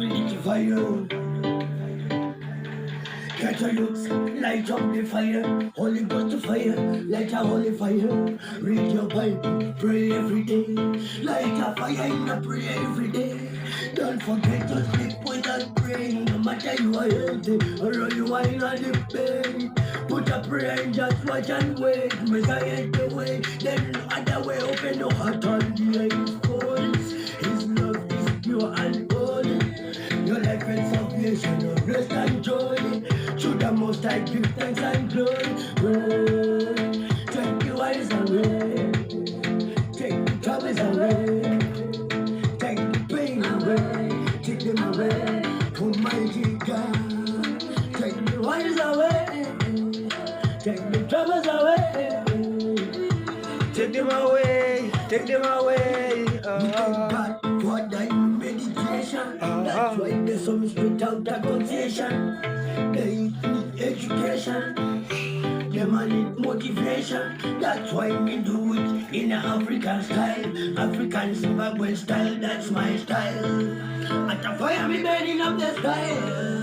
tranquility fire. Get your youths, light up the fire. Holy Ghost fire, light a holy fire. Read your Bible, pray every day. Light a fire in the prayer every day. Don't forget to sleep without praying. No matter you are healthy or you are in the pain. Put a prayer in, just watch and wait. Messiah the way, then no other way. Open your heart and hear his voice. His love is pure and holy. Your life and salvation, your rest and joy. To the most I give thanks and glory. Take the worries away. Take the troubles away. Take the pain away. Take them away. Almighty God. Take the worries away. Take the troubles away. Take them away. Take them away. We thank God for thy meditation. That's why there's some without a concession. They need education. They need motivation. That's why we do it in an African style. African Zimbabwean style, that's my style. At the fire, me burning up the style.